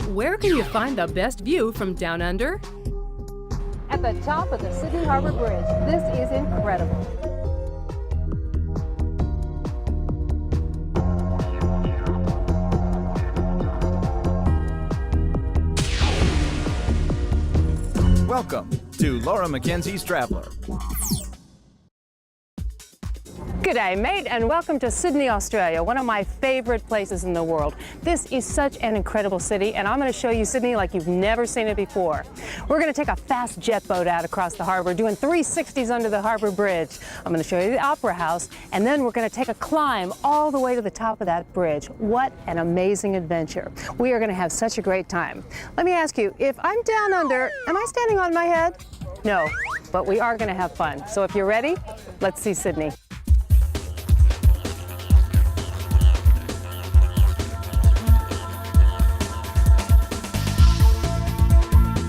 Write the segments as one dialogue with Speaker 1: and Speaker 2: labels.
Speaker 1: Where can you find the best view from down under?
Speaker 2: At the top of the Sydney Harbour Bridge. This is incredible.
Speaker 3: Welcome to Laura McKenzie's Traveller.
Speaker 2: G'day mate, and welcome to Sydney, Australia, one of my favorite places in the world. This is such an incredible city, and I'm going to show you Sydney like you've never seen it before. We're going to take a fast jet boat out across the harbour, doing 360s under the harbour bridge. I'm going to show you the Opera House, and then we're going to take a climb all the way to the top of that bridge. What an amazing adventure. We are going to have such a great time. Let me ask you, if I'm down under, am I standing on my head? No, but we are going to have fun. So if you're ready, let's see Sydney.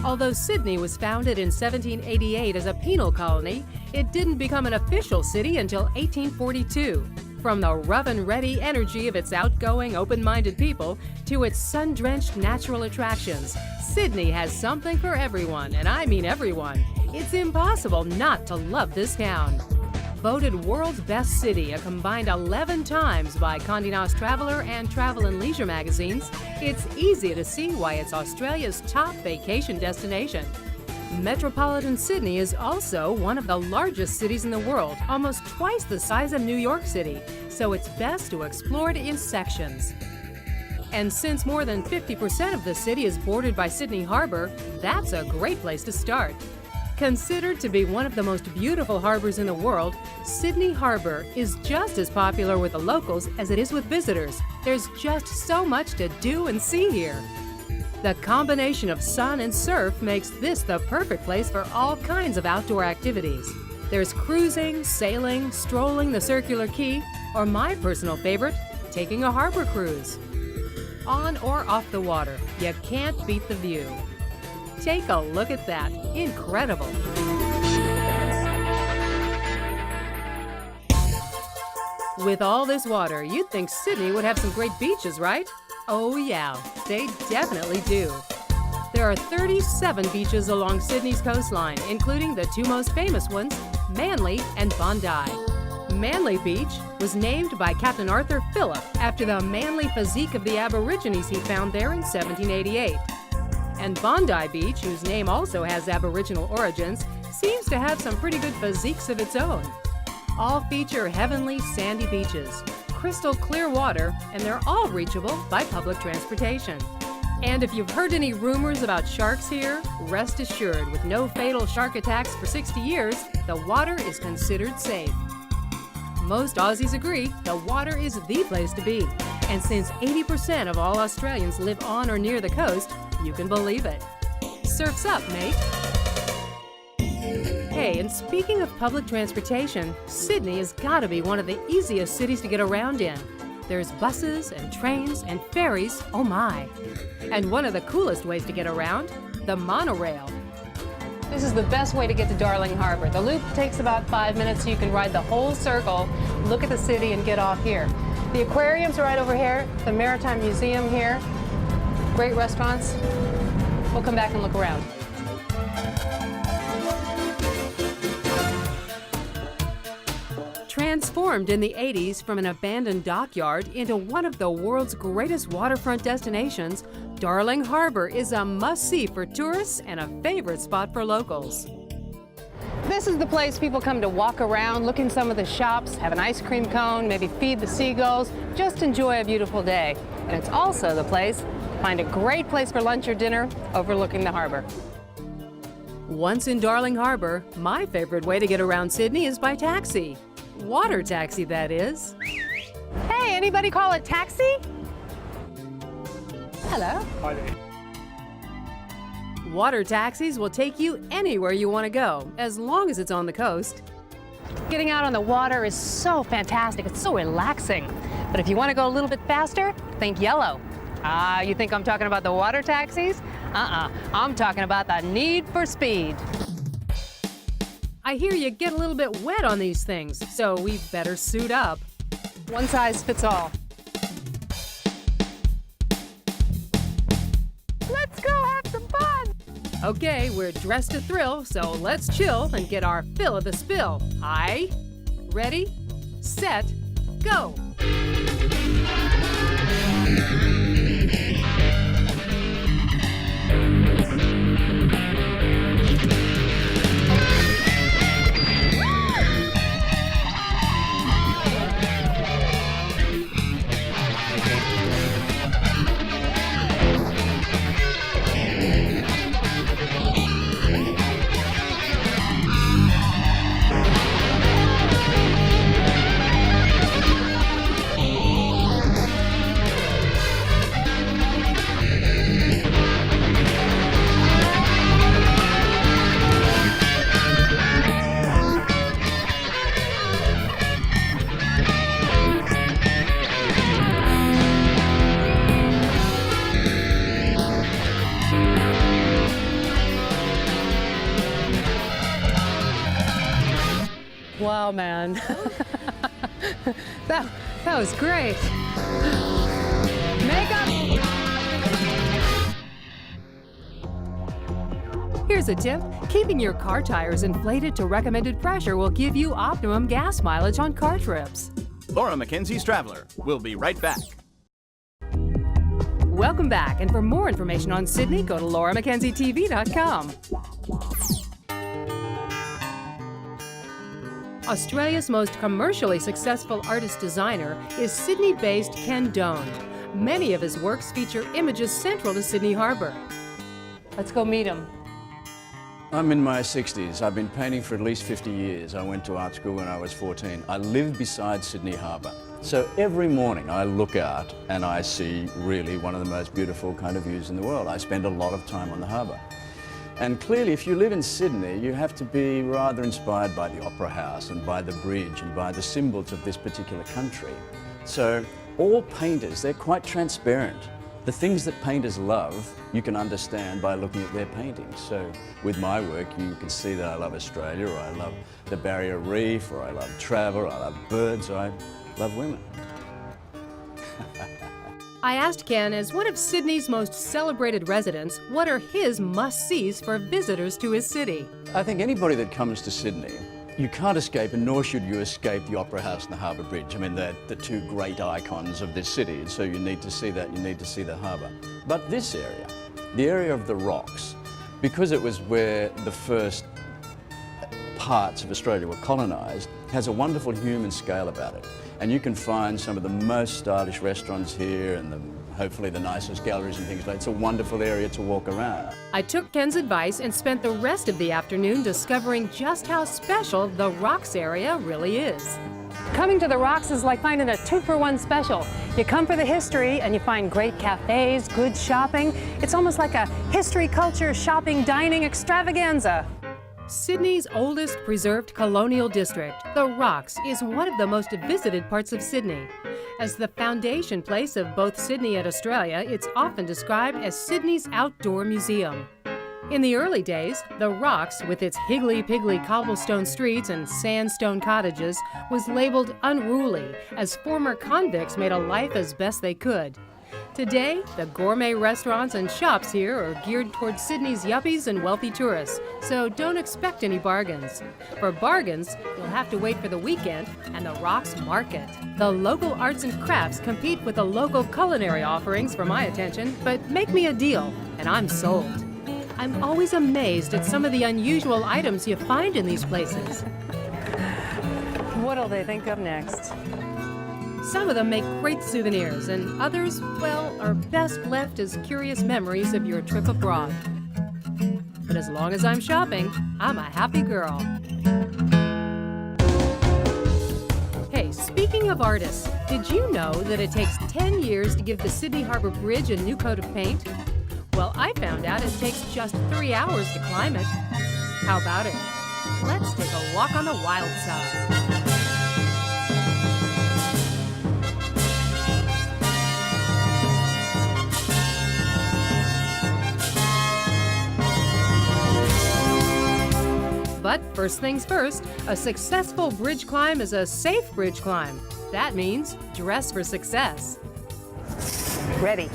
Speaker 1: Although Sydney was founded in 1788 as a penal colony, it didn't become an official city until 1842. From the rough and ready energy of its outgoing, open-minded people to its sun-drenched natural attractions, Sydney has something for everyone, and I mean everyone. It's impossible not to love this town. Voted World's Best City a combined 11 times by Condé Nast Traveler and Travel and Leisure magazines, it's easy to see why it's Australia's top vacation destination. Metropolitan Sydney is also one of the largest cities in the world, almost twice the size of New York City, so it's best to explore it in sections. And since more than 50% of the city is bordered by Sydney Harbour, that's a great place to start. Considered to be one of the most beautiful harbors in the world, Sydney Harbour is just as popular with the locals as it is with visitors. There's just so much to do and see here. The combination of sun and surf makes this the perfect place for all kinds of outdoor activities. There's cruising, sailing, strolling the circular quay, or my personal favorite, taking a harbor cruise. On or off the water, you can't beat the view. Take a look at that. Incredible. With all this water, you'd think Sydney would have some great beaches, right? Oh yeah, they definitely do. There are 37 beaches along Sydney's coastline, including the two most famous ones, Manly and Bondi. Manly Beach was named by Captain Arthur Phillip after the manly physique of the Aborigines he found there in 1788. And Bondi Beach, whose name also has Aboriginal origins, seems to have some pretty good physiques of its own. All feature heavenly sandy beaches, crystal clear water, and they're all reachable by public transportation. And if you've heard any rumors about sharks here, rest assured, with no fatal shark attacks for 60 years, the water is considered safe. Most Aussies agree the water is the place to be. And since 80% of all Australians live on or near the coast, you can believe it. Surf's up, mate. Hey, and speaking of public transportation, Sydney has got to be one of the easiest cities to get around in. There's buses and trains and ferries, oh my. And one of the coolest ways to get around, the monorail.
Speaker 2: This is the best way to get to Darling Harbour. The loop takes about 5 minutes, so you can ride the whole circle, look at the city, and get off here. The aquarium's right over here, the Maritime Museum here, great restaurants. We'll come back and look around.
Speaker 1: Transformed in the 80s from an abandoned dockyard into one of the world's greatest waterfront destinations, Darling Harbour is a must-see for tourists and a favorite spot for locals.
Speaker 2: This is the place people come to walk around, look in some of the shops, have an ice cream cone, maybe feed the seagulls, just enjoy a beautiful day. And it's also the place to find a great place for lunch or dinner overlooking the harbour.
Speaker 1: Once in Darling Harbour, my favorite way to get around Sydney is by taxi. Water taxi, that is.
Speaker 2: Hey, anybody call it taxi? Hello.
Speaker 4: Hi there.
Speaker 1: Water taxis will take you anywhere you want to go, as long as it's on the coast.
Speaker 2: Getting out on the water is so fantastic. It's so relaxing. But if you want to go a little bit faster, think yellow. You think I'm talking about the water taxis? I'm talking about the need for speed.
Speaker 1: I hear you get a little bit wet on these things, so we better suit up.
Speaker 2: One size fits all.
Speaker 1: Okay, we're dressed to thrill, so let's chill and get our fill of the spill. Aye? Ready, set, go!
Speaker 2: Wow, man. that was great. Makeup!
Speaker 1: Here's a tip. Keeping your car tires inflated to recommended pressure will give you optimum gas mileage on car trips.
Speaker 3: Laura McKenzie's Traveler. We'll be right back.
Speaker 1: Welcome back, and for more information on Sydney, go to lauramckenzietv.com. Australia's most commercially successful artist-designer is Sydney-based Ken Doan. Many of his works feature images central to Sydney Harbour.
Speaker 2: Let's go meet him.
Speaker 4: I'm in my 60s. I've been painting for at least 50 years. I went to art school when I was 14. I live beside Sydney Harbour. So every morning I look out and I see really one of the most beautiful kind of views in the world. I spend a lot of time on the harbour. And clearly, if you live in Sydney, you have to be rather inspired by the Opera House and by the bridge and by the symbols of this particular country. So all painters, they're quite transparent. The things that painters love, you can understand by looking at their paintings. So with my work, you can see that I love Australia, or I love the Barrier Reef, or I love travel, or I love birds, or I love women.
Speaker 1: I asked Ken, as one of Sydney's most celebrated residents, what are his must-sees for visitors to his city?
Speaker 4: I think anybody that comes to Sydney, you can't escape, and nor should you escape, the Opera House and the Harbour Bridge. I mean, they're the two great icons of this city, and so you need to see that, you need to see the harbour. But this area, the area of the rocks, because it was where the first parts of Australia were colonised, has a wonderful human scale about it. And you can find some of the most stylish restaurants here and hopefully the nicest galleries and things like that. It's a wonderful area to walk around.
Speaker 1: I took Ken's advice and spent the rest of the afternoon discovering just how special the Rocks area really is.
Speaker 2: Coming to the Rocks is like finding a 2-for-1 special. You come for the history and you find great cafes, good shopping. It's almost like a history, culture, shopping, dining extravaganza.
Speaker 1: Sydney's oldest preserved colonial district, the Rocks, is one of the most visited parts of Sydney. As the foundation place of both Sydney and Australia, it's often described as Sydney's outdoor museum. In the early days, the Rocks, with its higgly-piggly cobblestone streets and sandstone cottages, was labeled unruly, as former convicts made a life as best they could. Today, the gourmet restaurants and shops here are geared towards Sydney's yuppies and wealthy tourists, so don't expect any bargains. For bargains, you'll have to wait for the weekend and the Rocks Market. The local arts and crafts compete with the local culinary offerings for my attention, but make me a deal, and I'm sold. I'm always amazed at some of the unusual items you find in these places.
Speaker 2: What'll they think of next?
Speaker 1: Some of them make great souvenirs, and others, well, are best left as curious memories of your trip abroad. But as long as I'm shopping, I'm a happy girl. Hey, speaking of artists, did you know that it takes 10 years to give the Sydney Harbour Bridge a new coat of paint? Well, I found out it takes just 3 hours to climb it. How about it? Let's take a walk on the wild side. But first things first, a successful bridge climb is a safe bridge climb. That means dress for success.
Speaker 2: Ready.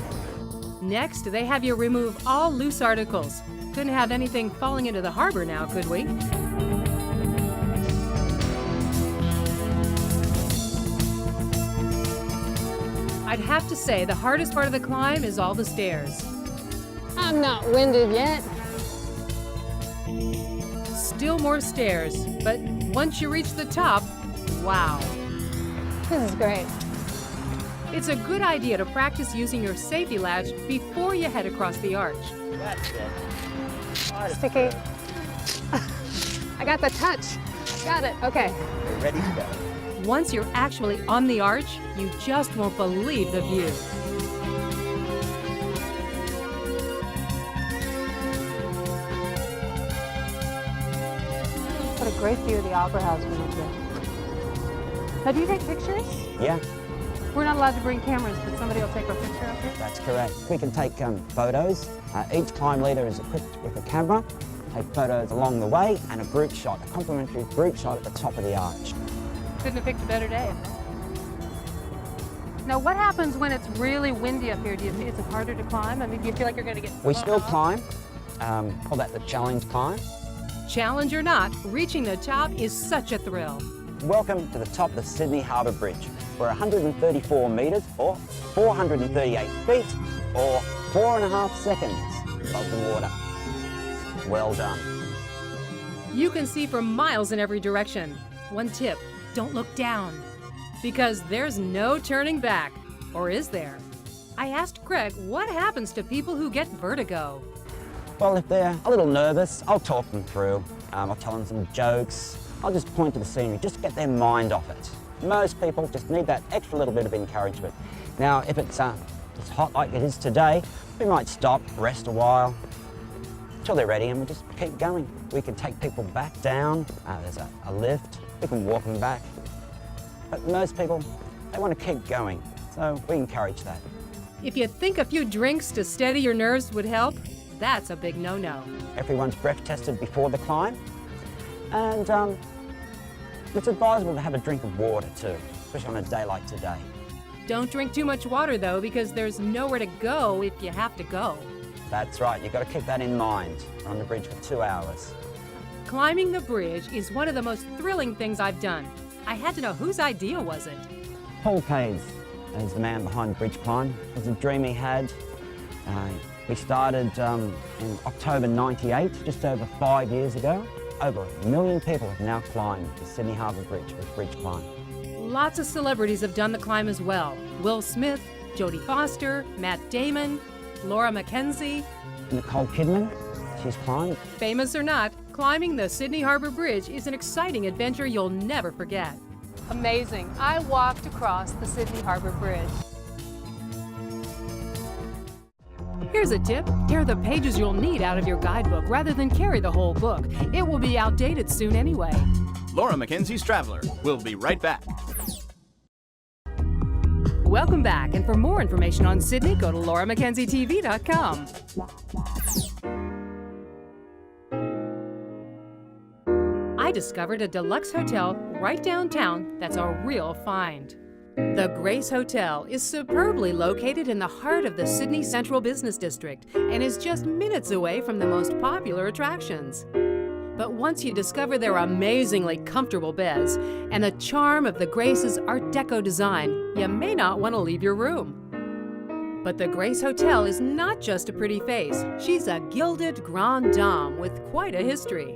Speaker 1: Next, they have you remove all loose articles. Couldn't have anything falling into the harbor now, could we? I'd have to say the hardest part of the climb is all the stairs.
Speaker 2: I'm not winded yet.
Speaker 1: Still more stairs, but once you reach the top, wow.
Speaker 2: This is great.
Speaker 1: It's a good idea to practice using your safety latch before you head across the arch.
Speaker 5: That's it.
Speaker 2: Sticky. I got the touch. Got it. Okay.
Speaker 5: We're ready to go.
Speaker 1: Once you're actually on the arch, you just won't believe the view.
Speaker 2: What a great view of the Opera House from up here. Now, do you take pictures?
Speaker 5: Yeah,
Speaker 2: We're not allowed to bring cameras, but somebody will take our picture up here?
Speaker 5: that's correct. We can take photos. Each climb leader is equipped with a camera, take photos along the way, and a group shot, a complimentary group shot at the top of the arch.
Speaker 2: Couldn't have picked a better day. Now, what happens when it's really windy up here? Do you think it's harder to climb? I mean, do you feel like you're going to get...
Speaker 5: We still climb, call that the challenge climb.
Speaker 1: Challenge or not, reaching the top is such a thrill.
Speaker 5: Welcome to the top of the Sydney Harbour Bridge. We're 134 metres, or 438 feet, or 4.5 seconds above the water. Well done.
Speaker 1: You can see for miles in every direction. One tip, don't look down, because there's no turning back. Or is there? I asked Greg what happens to people who get vertigo.
Speaker 5: Well, if they're a little nervous, I'll talk them through. I'll tell them some jokes. I'll just point to the scenery, just to get their mind off it. Most people just need that extra little bit of encouragement. Now, if it's as hot like it is today, we might stop, rest a while, till they're ready, and we'll just keep going. We can take people back down. There's a lift. We can walk them back. But most people, they want to keep going, so we encourage that.
Speaker 1: If you think a few drinks to steady your nerves would help, that's a big no-no.
Speaker 5: Everyone's breath tested before the climb, and it's advisable to have a drink of water too, especially on a day like today.
Speaker 1: Don't drink too much water though, because there's nowhere to go if you have to go.
Speaker 5: That's right, you've got to keep that in mind. We're on the bridge for 2 hours.
Speaker 1: Climbing the bridge is one of the most thrilling things I've done. I had to know whose idea was it.
Speaker 5: Paul Pays is the man behind Bridge Climb. It was a dream he had. We started in October '98, just over 5 years ago. Over 1 million people have now climbed the Sydney Harbour Bridge with Bridge Climb.
Speaker 1: Lots of celebrities have done the climb as well. Will Smith, Jodie Foster, Matt Damon, Laura McKenzie.
Speaker 5: Nicole Kidman, she's climbed.
Speaker 1: Famous or not, climbing the Sydney Harbour Bridge is an exciting adventure you'll never forget.
Speaker 2: Amazing. I walked across the Sydney Harbour Bridge.
Speaker 1: Here's a tip. Tear the pages you'll need out of your guidebook rather than carry the whole book. It will be outdated soon anyway.
Speaker 3: Laura McKenzie's Traveler. We'll be right back.
Speaker 1: Welcome back, and for more information on Sydney, go to lauramckenzietv.com. I discovered a deluxe hotel right downtown that's a real find. The Grace Hotel is superbly located in the heart of the Sydney Central Business District and is just minutes away from the most popular attractions. But once you discover their amazingly comfortable beds and the charm of the Grace's Art Deco design, you may not want to leave your room. But the Grace Hotel is not just a pretty face. She's a gilded grande dame with quite a history.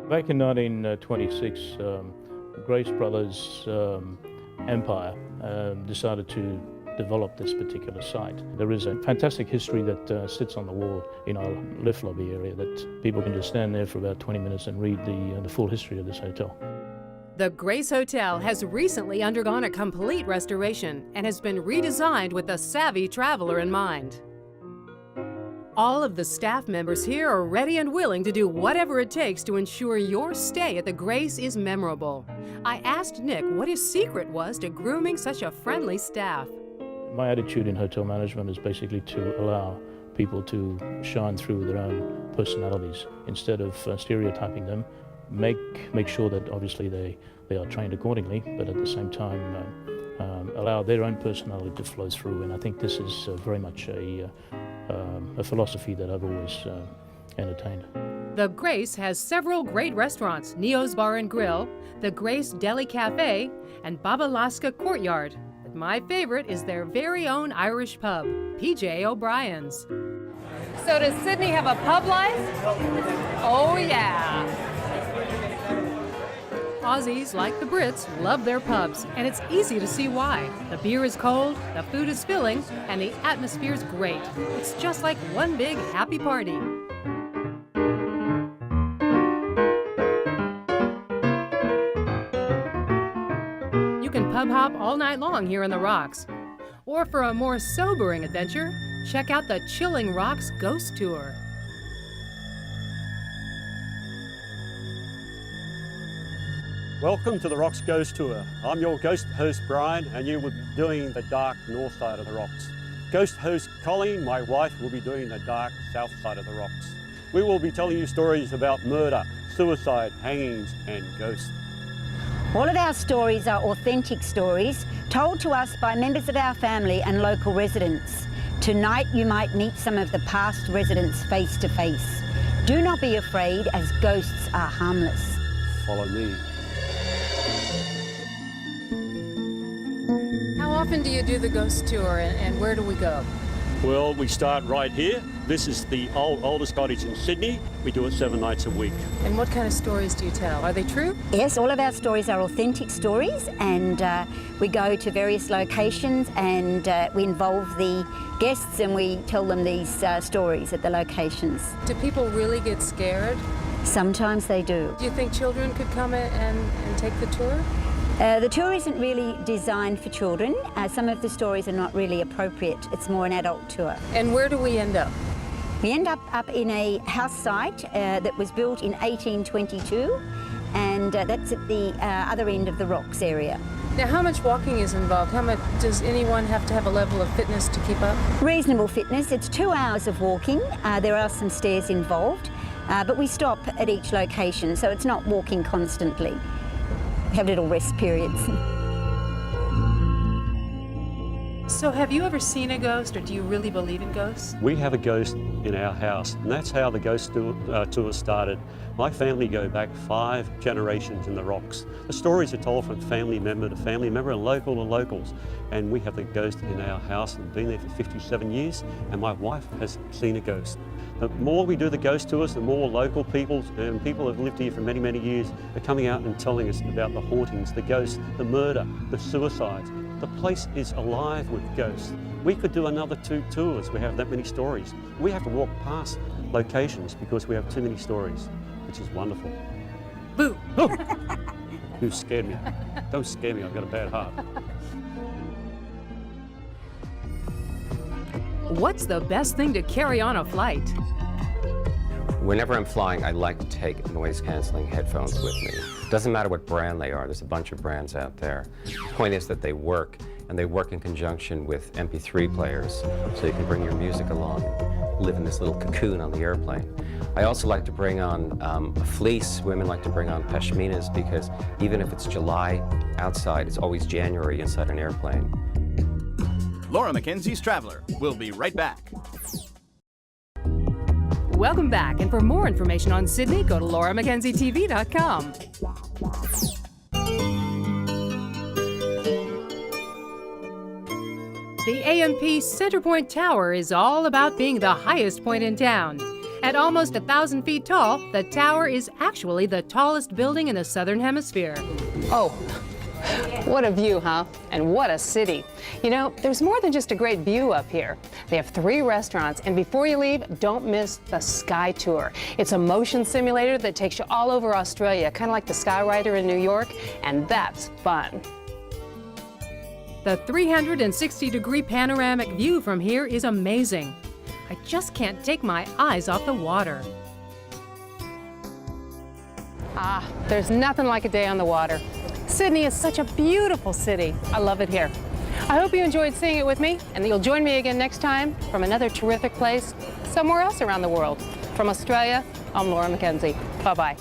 Speaker 6: Back in 1926, the Grace Brothers empire decided to develop this particular site. There is a fantastic history that sits on the wall in our lift lobby area that people can just stand there for about 20 minutes and read the full history of this hotel.
Speaker 1: The Grace Hotel has recently undergone a complete restoration and has been redesigned with the savvy traveler in mind. All of the staff members here are ready and willing to do whatever it takes to ensure your stay at the Grace is memorable. I asked Nick what his secret was to grooming such a friendly staff.
Speaker 6: My attitude in hotel management is basically to allow people to shine through their own personalities instead of stereotyping them. Make sure that obviously they are trained accordingly, but at the same time allow their own personality to flow through. And I think this is very much a a philosophy that I've always entertained.
Speaker 1: The Grace has several great restaurants: Neo's Bar and Grill, the Grace Deli Cafe, and Babalaska Courtyard. But my favorite is their very own Irish pub, PJ O'Brien's. So does Sydney have a pub life? Oh yeah. Aussies, like the Brits, love their pubs, and it's easy to see why. The beer is cold, the food is filling, and the atmosphere's great. It's just like one big happy party. You can pub hop all night long here in the Rocks. Or for a more sobering adventure, check out the Chilling Rocks Ghost Tour.
Speaker 7: Welcome to the Rocks Ghost Tour. I'm your ghost host Brian, and you will be doing the dark north side of the rocks. Ghost host Colleen, my wife, will be doing the dark south side of the rocks. We will be telling you stories about murder, suicide, hangings and ghosts.
Speaker 8: All of our stories are authentic stories told to us by members of our family and local residents. Tonight you might meet some of the past residents face to face. Do not be afraid, as ghosts are harmless.
Speaker 7: Follow me.
Speaker 1: How often do you do the ghost tour, and where do we go?
Speaker 7: Well, we start right here. This is the oldest cottage in Sydney. We do it 7 nights a week.
Speaker 1: And what kind of stories do you tell? Are they true?
Speaker 8: Yes, all of our stories are authentic stories, and we go to various locations and we involve the guests and we tell them these stories at the locations.
Speaker 1: Do people really get scared?
Speaker 8: Sometimes they do.
Speaker 1: Do you think children could come and take the tour?
Speaker 8: The tour isn't really designed for children. Some of the stories are not really appropriate. It's more an adult tour.
Speaker 1: And where do we end up?
Speaker 8: We end up in a house site that was built in 1822, and that's at the other end of the Rocks area.
Speaker 1: Now, how much walking is involved? How much does anyone have to have a level of fitness to keep up?
Speaker 8: Reasonable fitness. It's 2 hours of walking. There are some stairs involved, but we stop at each location, so it's not walking constantly. We have little rest periods.
Speaker 1: So have you ever seen a ghost, or do you really believe in ghosts?
Speaker 7: We have a ghost in our house, and that's how the ghost tour started. My family go back 5 generations in the Rocks. The stories are told from family member to family member and local to locals. And we have the ghost in our house and been there for 57 years, and my wife has seen a ghost. The more we do the ghost tours, the more local people and people who have lived here for many, many years are coming out and telling us about the hauntings, the ghosts, the murder, the suicides. The place is alive with ghosts. We could do another 2 tours. We have that many stories. We have to walk past locations because we have too many stories, which is wonderful.
Speaker 1: Boo!
Speaker 7: Oh. You scared me. Don't scare me, I've got a bad heart.
Speaker 1: What's the best thing to carry on a flight?
Speaker 9: Whenever I'm flying, I like to take noise-canceling headphones with me. Doesn't matter what brand they are, there's a bunch of brands out there. The point is that they work, and they work in conjunction with MP3 players, so you can bring your music along and live in this little cocoon on the airplane. I also like to bring on a fleece. Women like to bring on pashminas because even if it's July outside, it's always January inside an airplane.
Speaker 3: Laura McKenzie's Traveler. We'll be right back.
Speaker 1: Welcome back, and for more information on Sydney, go to lauramckenzietv.com. The AMP Centrepoint Tower is all about being the highest point in town. At almost 1,000 feet tall, the tower is actually the tallest building in the Southern Hemisphere.
Speaker 2: Oh, what a view, huh? And what a city. You know, there's more than just a great view up here. They have 3 restaurants, and before you leave, don't miss the Sky Tour. It's a motion simulator that takes you all over Australia, kind of like the Skyrider in New York, and that's fun.
Speaker 1: The 360-degree panoramic view from here is amazing. I just can't take my eyes off the water.
Speaker 2: Ah, there's nothing like a day on the water. Sydney is such a beautiful city. I love it here. I hope you enjoyed seeing it with me, and that you'll join me again next time from another terrific place somewhere else around the world. From Australia, I'm Laura McKenzie. Bye-bye.